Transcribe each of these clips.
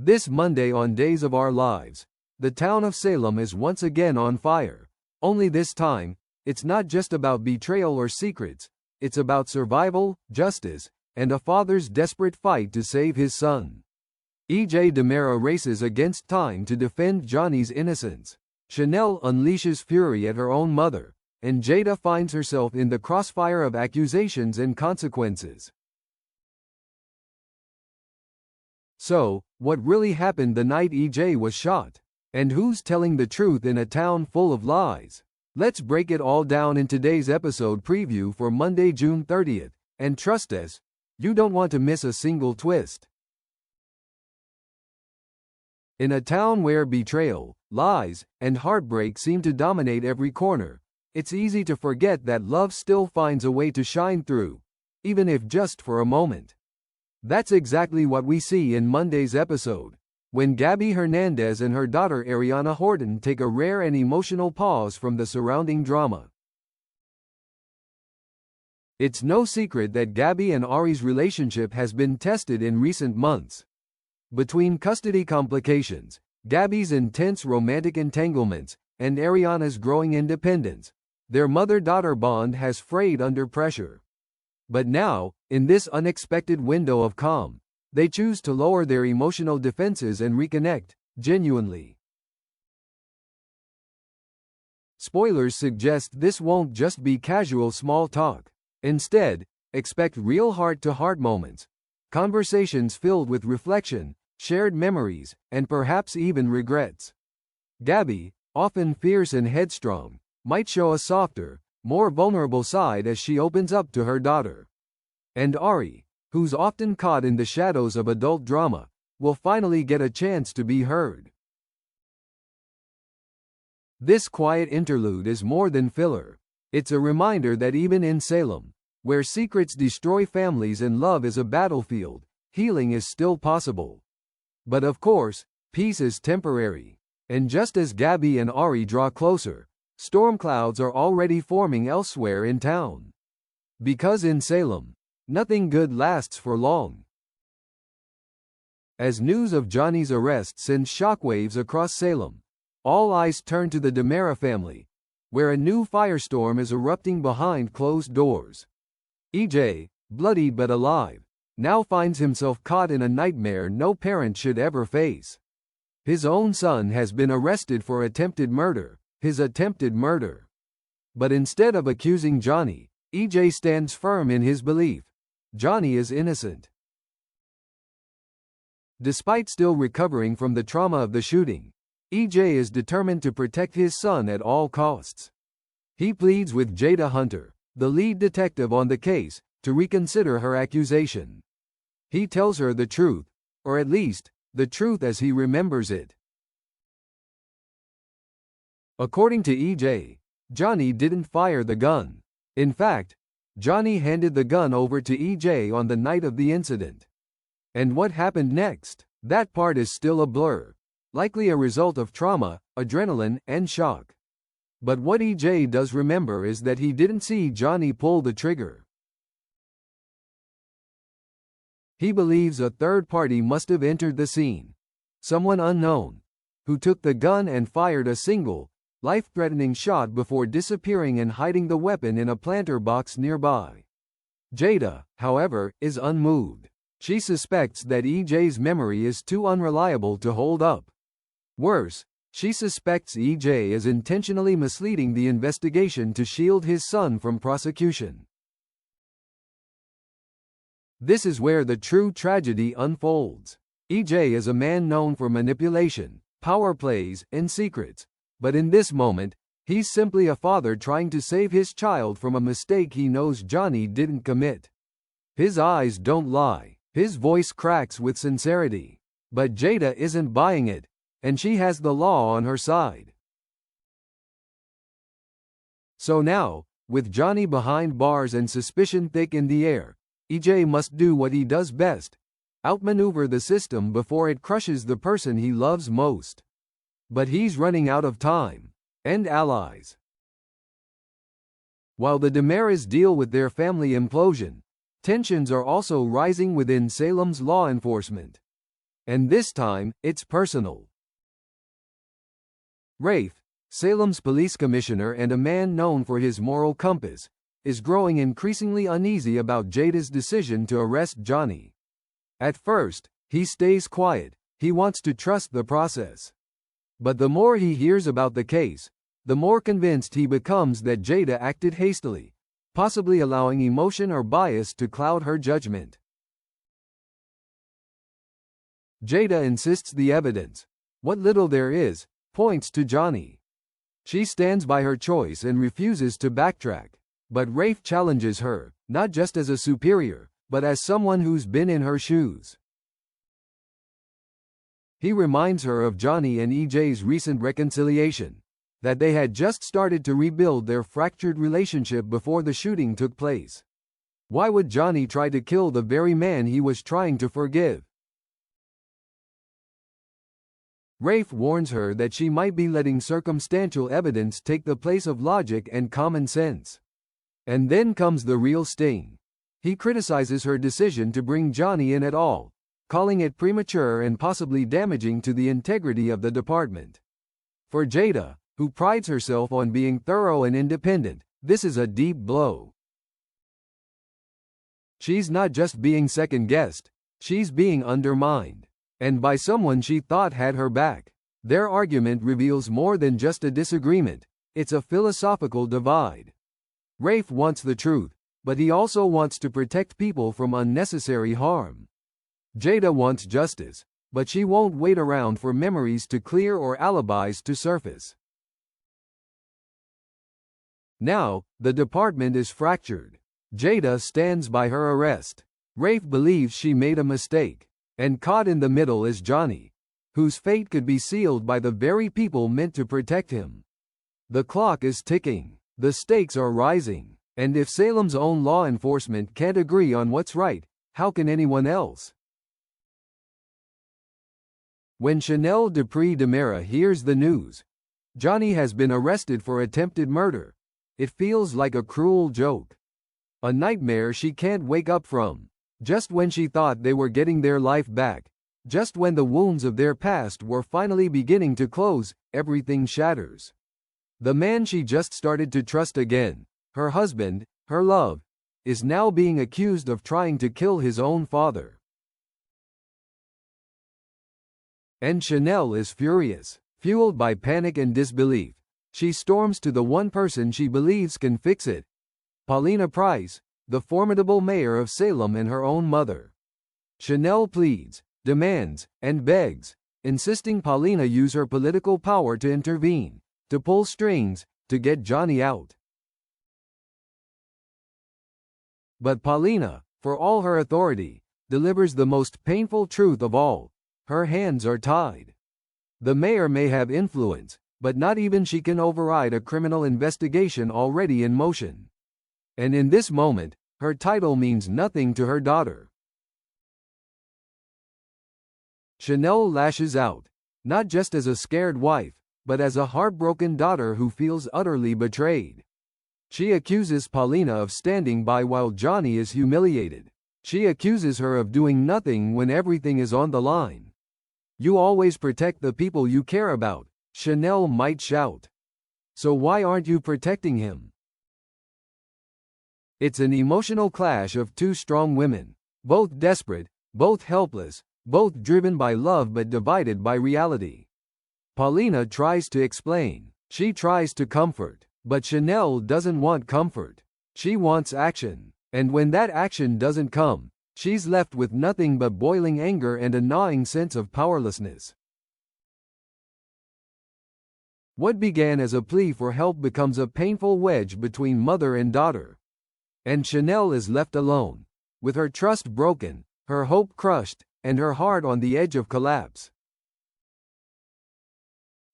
This Monday on Days of Our Lives, the town of Salem is once again on fire. Only this time, it's not just about betrayal or secrets, it's about survival, justice, and a father's desperate fight to save his son. E.J. DiMera races against time to defend Johnny's innocence. Chanel unleashes fury at her own mother, and Jada finds herself in the crossfire of accusations and consequences. So, what really happened the night E.J. was shot? And who's telling the truth in a town full of lies? Let's break it all down in today's episode preview for Monday, June 30th, and trust us, you don't want to miss a single twist. In a town where betrayal, lies, and heartbreak seem to dominate every corner, it's easy to forget that love still finds a way to shine through, even if just for a moment. That's exactly what we see in Monday's episode, when Gabby Hernandez and her daughter Ariana Horton take a rare and emotional pause from the surrounding drama. It's no secret that Gabby and Ari's relationship has been tested in recent months. Between custody complications, Gabby's intense romantic entanglements, and Ariana's growing independence, their mother-daughter bond has frayed under pressure. But now, in this unexpected window of calm, they choose to lower their emotional defenses and reconnect, genuinely. Spoilers suggest this won't just be casual small talk. Instead, expect real heart-to-heart moments, conversations filled with reflection, shared memories, and perhaps even regrets. Gabby, often fierce and headstrong, might show a softer, more vulnerable side as she opens up to her daughter. And Ari, who's often caught in the shadows of adult drama, will finally get a chance to be heard. This quiet interlude is more than filler. It's a reminder that even in Salem, where secrets destroy families and love is a battlefield, healing is still possible. But of course, peace is temporary. And just as Gabby and Ari draw closer, storm clouds are already forming elsewhere in town. Because in Salem, nothing good lasts for long. As news of Johnny's arrest sends shockwaves across Salem, all eyes turn to the DiMera family, where a new firestorm is erupting behind closed doors. E.J., bloodied but alive, now finds himself caught in a nightmare no parent should ever face. His own son has been arrested for attempted murder, his attempted murder. But instead of accusing Johnny, E.J. stands firm in his belief: Johnny is innocent. Despite still recovering from the trauma of the shooting, E.J. is determined to protect his son at all costs. He pleads with Jada Hunter, the lead detective on the case, to reconsider her accusation. He tells her the truth, or at least, the truth as he remembers it. According to E.J., Johnny didn't fire the gun. In fact, Johnny handed the gun over to E.J. on the night of the incident. And what happened next? That part is still a blur, likely a result of trauma, adrenaline, and shock. But what E.J. does remember is that he didn't see Johnny pull the trigger. He believes a third party must have entered the scene, someone unknown, who took the gun and fired a single, life-threatening shot before disappearing and hiding the weapon in a planter box nearby. Jada, however, is unmoved. She suspects that E.J.'s memory is too unreliable to hold up. Worse, she suspects E.J. is intentionally misleading the investigation to shield his son from prosecution. This is where the true tragedy unfolds. E.J. is a man known for manipulation, power plays, and secrets. But in this moment, he's simply a father trying to save his child from a mistake he knows Johnny didn't commit. His eyes don't lie, his voice cracks with sincerity. But Jada isn't buying it, and she has the law on her side. So now, with Johnny behind bars and suspicion thick in the air, E.J. must do what he does best: outmaneuver the system before it crushes the person he loves most. But he's running out of time and allies. While the DiMeras deal with their family implosion, tensions are also rising within Salem's law enforcement. And this time, it's personal. Rafe, Salem's police commissioner and a man known for his moral compass, is growing increasingly uneasy about Jada's decision to arrest Johnny. At first, he stays quiet, he wants to trust the process. But the more he hears about the case, the more convinced he becomes that Jada acted hastily, possibly allowing emotion or bias to cloud her judgment. Jada insists the evidence, what little there is, points to Johnny. She stands by her choice and refuses to backtrack. But Rafe challenges her, not just as a superior, but as someone who's been in her shoes. He reminds her of Johnny and EJ's recent reconciliation, that they had just started to rebuild their fractured relationship before the shooting took place. Why would Johnny try to kill the very man he was trying to forgive? Rafe warns her that she might be letting circumstantial evidence take the place of logic and common sense. And then comes the real sting. He criticizes her decision to bring Johnny in at all, calling it premature and possibly damaging to the integrity of the department. For Jada, who prides herself on being thorough and independent, this is a deep blow. She's not just being second-guessed, she's being undermined. And by someone she thought had her back. Their argument reveals more than just a disagreement, it's a philosophical divide. Rafe wants the truth, but he also wants to protect people from unnecessary harm. Jada wants justice, but she won't wait around for memories to clear or alibis to surface. Now, the department is fractured. Jada stands by her arrest. Rafe believes she made a mistake. And caught in the middle is Johnny, whose fate could be sealed by the very people meant to protect him. The clock is ticking, the stakes are rising, and if Salem's own law enforcement can't agree on what's right, how can anyone else? When Chanel Dupree Demera hears the news, Johnny has been arrested for attempted murder, it feels like a cruel joke. A nightmare she can't wake up from. Just when she thought they were getting their life back, just when the wounds of their past were finally beginning to close, everything shatters. The man she just started to trust again, her husband, her love, is now being accused of trying to kill his own father. And Chanel is furious. Fueled by panic and disbelief, she storms to the one person she believes can fix it. Paulina Price, the formidable mayor of Salem and her own mother. Chanel pleads, demands, and begs, insisting Paulina use her political power to intervene, to pull strings, to get Johnny out. But Paulina, for all her authority, delivers the most painful truth of all. Her hands are tied. The mayor may have influence, but not even she can override a criminal investigation already in motion. And in this moment, her title means nothing to her daughter. Chanel lashes out, not just as a scared wife, but as a heartbroken daughter who feels utterly betrayed. She accuses Paulina of standing by while Johnny is humiliated. She accuses her of doing nothing when everything is on the line. You always protect the people you care about, Chanel might shout. So why aren't you protecting him? It's an emotional clash of two strong women, both desperate, both helpless, both driven by love but divided by reality. Paulina tries to explain, she tries to comfort, but Chanel doesn't want comfort. She wants action, and when that action doesn't come, she's left with nothing but boiling anger and a gnawing sense of powerlessness. What began as a plea for help becomes a painful wedge between mother and daughter. And Chanel is left alone, with her trust broken, her hope crushed, and her heart on the edge of collapse.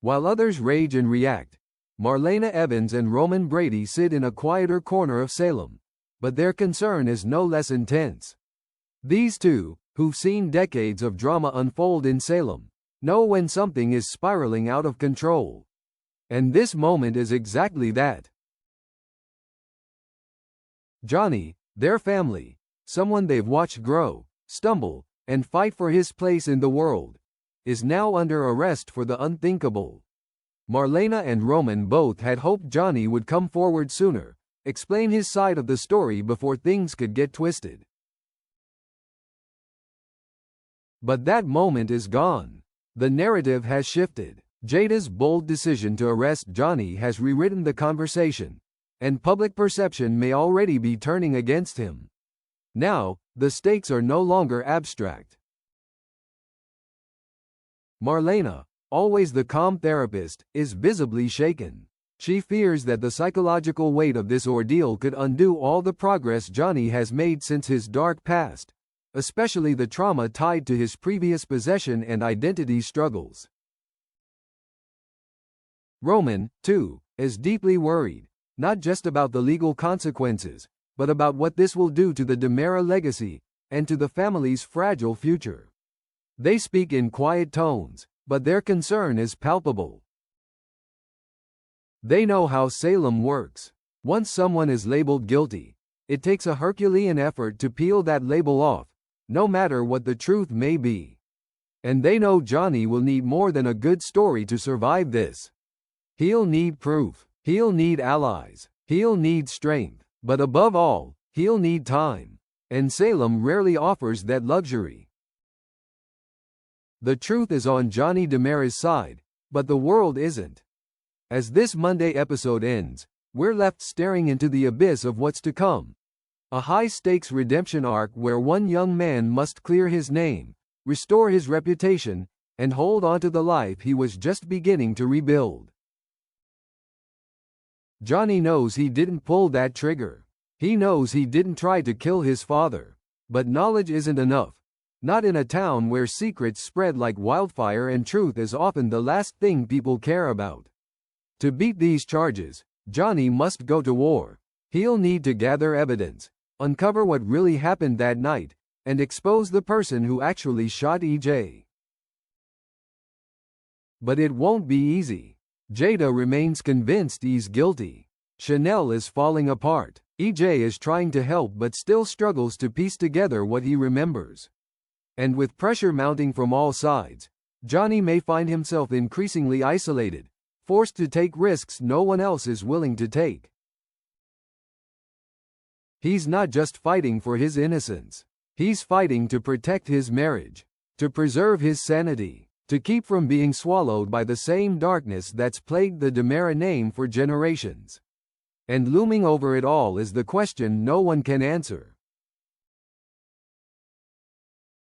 While others rage and react, Marlena Evans and Roman Brady sit in a quieter corner of Salem, but their concern is no less intense. These two, who've seen decades of drama unfold in Salem, know when something is spiraling out of control. And this moment is exactly that. Johnny, their family, someone they've watched grow, stumble, and fight for his place in the world, is now under arrest for the unthinkable. Marlena and Roman both had hoped Johnny would come forward sooner, explain his side of the story before things could get twisted. But that moment is gone. The narrative has shifted. Jada's bold decision to arrest Johnny has rewritten the conversation, and public perception may already be turning against him. Now, the stakes are no longer abstract. Marlena, always the calm therapist, is visibly shaken. She fears that the psychological weight of this ordeal could undo all the progress Johnny has made since his dark past, especially the trauma tied to his previous possession and identity struggles. Roman, too, is deeply worried, not just about the legal consequences, but about what this will do to the DiMera legacy, and to the family's fragile future. They speak in quiet tones, but their concern is palpable. They know how Salem works. Once someone is labeled guilty, it takes a Herculean effort to peel that label off, no matter what the truth may be. And they know Johnny will need more than a good story to survive this. He'll need proof. He'll need allies. He'll need strength. But above all, he'll need time. And Salem rarely offers that luxury. The truth is on Johnny DiMera's side, but the world isn't. As this Monday episode ends, we're left staring into the abyss of what's to come. A high-stakes redemption arc where one young man must clear his name, restore his reputation, and hold on to the life he was just beginning to rebuild. Johnny knows he didn't pull that trigger. He knows he didn't try to kill his father. But knowledge isn't enough. Not in a town where secrets spread like wildfire and truth is often the last thing people care about. To beat these charges, Johnny must go to war. He'll need to gather evidence, uncover what really happened that night, and expose the person who actually shot EJ. But it won't be easy. Jada remains convinced he's guilty. Chanel is falling apart. EJ is trying to help but still struggles to piece together what he remembers. And with pressure mounting from all sides, Johnny may find himself increasingly isolated, forced to take risks no one else is willing to take. He's not just fighting for his innocence. He's fighting to protect his marriage, to preserve his sanity, to keep from being swallowed by the same darkness that's plagued the DiMera name for generations. And looming over it all is the question no one can answer.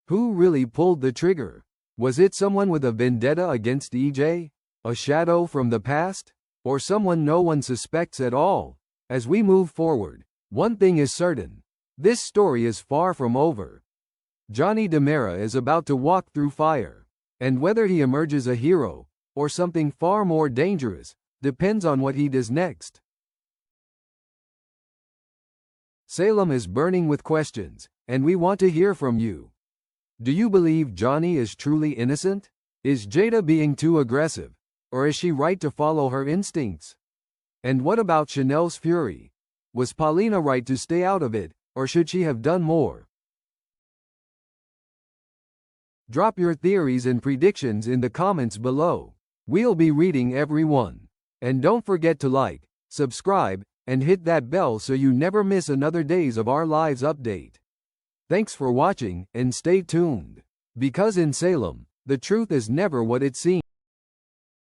Who really pulled the trigger? Was it someone with a vendetta against EJ? A shadow from the past? Or someone no one suspects at all? As we move forward, one thing is certain. This story is far from over. Johnny DiMera is about to walk through fire. And whether he emerges a hero, or something far more dangerous, depends on what he does next. Salem is burning with questions, and we want to hear from you. Do you believe Johnny is truly innocent? Is Jada being too aggressive? Or is she right to follow her instincts? And what about Chanel's fury? Was Paulina right to stay out of it, or should she have done more? Drop your theories and predictions in the comments below. We'll be reading every one. And don't forget to like, subscribe, and hit that bell so you never miss another Days of Our Lives update. Thanks for watching, and stay tuned. Because in Salem, the truth is never what it seems.